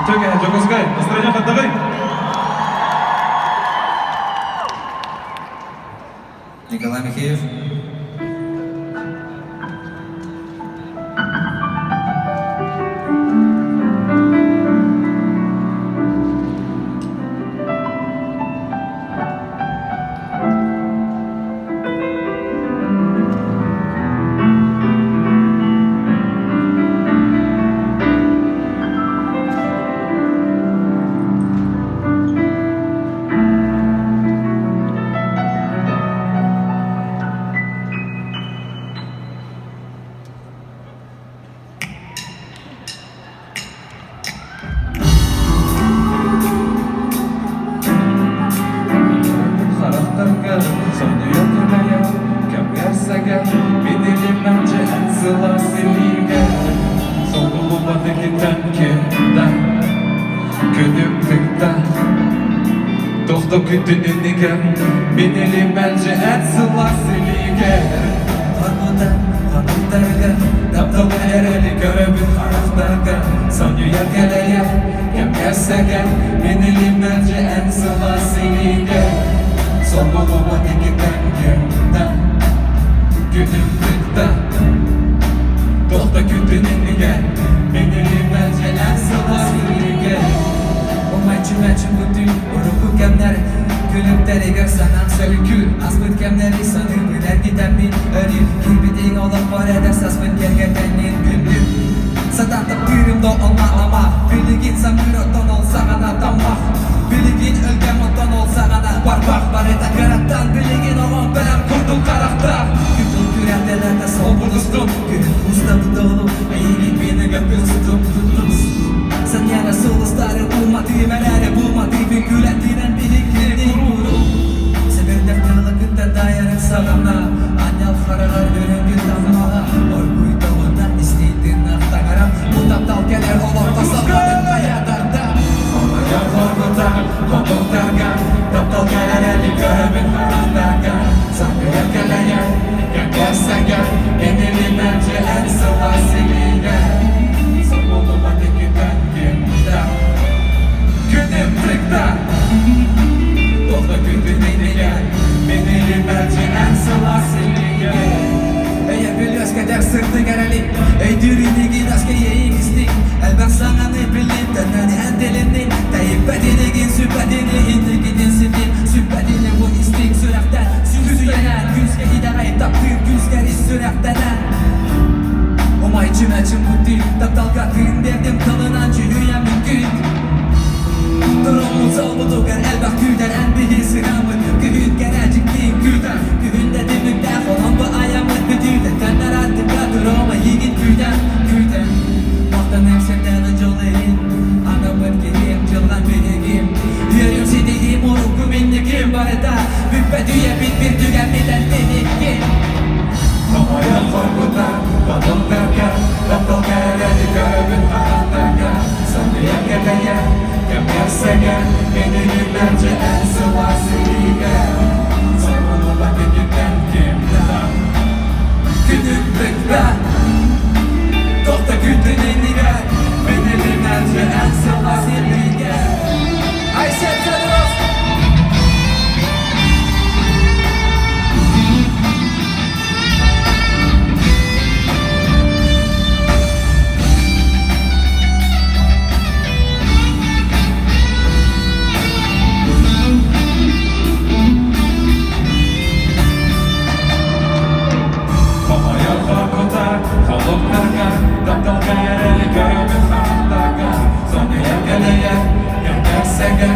저기 저거스카이 настроение подавай. Николай Михеев. Toxta kütününüge Benelim bence et sılasilige Hanıdan, hanımdarga Taptalı ereli görevin haraftarga Sanyo yergeleye Kem yersege Benelim bence et sılasilige Son buluma dikiden günden Günüm tıkta Toxta kütününüge Benelim bence et sılasilige Mäçim bütün uruku kemler Gülüp deriger sanan sörükül Asbın kemleri sanır güler giden min Örüp kirbitin olan var eder sasbın gergetenin gündüm Sadantıp gürümde olma ama Bilik insan bürottan olsa gana tamah Biligin ölgen ottan olsa gana barbak Bareta karaktan biligin olan benim kurdum karakter Gütül gürendelerde sol buluştum Gülüm ustamı dolu İyilik beni göpüstüm Sen yana solusları bulma düğmeleri bulma Dibi gülettiğinen biliklerini vurur Sebeller kılıkında dayanır sağına Anyal karalar bölüngü damlağa Orguy doğundan istediğin aktarım Bu taptal gelir olur tasaların kayadarda Olaya korkuta Koduklarga Taptal gelir eli görevin haraftarga Sanki yergeleye Yergelsege Benelim bence en sılasilige Son buluma dikiden günden Günüm tıkta Toxta kütününüge Benelim bence en sılasilige Ey biliyoruz kadar sırtı gerelik Ey dürünü aşkı yeyin istik Elbet sana ne bilin Döneni endelinin Deyip bedenigin sübedini Hindi gidin silin Sübedini bu istik sürekten Süzü yenen Güzge idarayı taptığım güzgeri sürekten Umay içime çımbutti Taptalga kıyın derdim kalınan çürüyen mümkün Durumun solbudu gel elbet güder en bihi sıramın Gühün gelecekliğim güder Gühün dedimlikte falan bu ayamın büdüğde Tenler artık kadır ama yiğit güden Güden Vaktan hemşerden önce olayın Anamın geleyim cılgan benegim Yürüyüm sidiğim urukum innikim Barada Büppedüye bir tükenmeden benegim Olaya korkuta Koduklarga Taptal gelir eli görevin haraftarga Sanki yergeleye Kem yersege Benelim bence en sılasilige Son buluma dikiden günden Günüm tıkta Toxta kütününüge Benelim bence en sılasilige Ayşe Kadırov Olaya korkuta Koduklarga Taptal gelir eli görevin haraftarga Sanki yergeleye Yergersege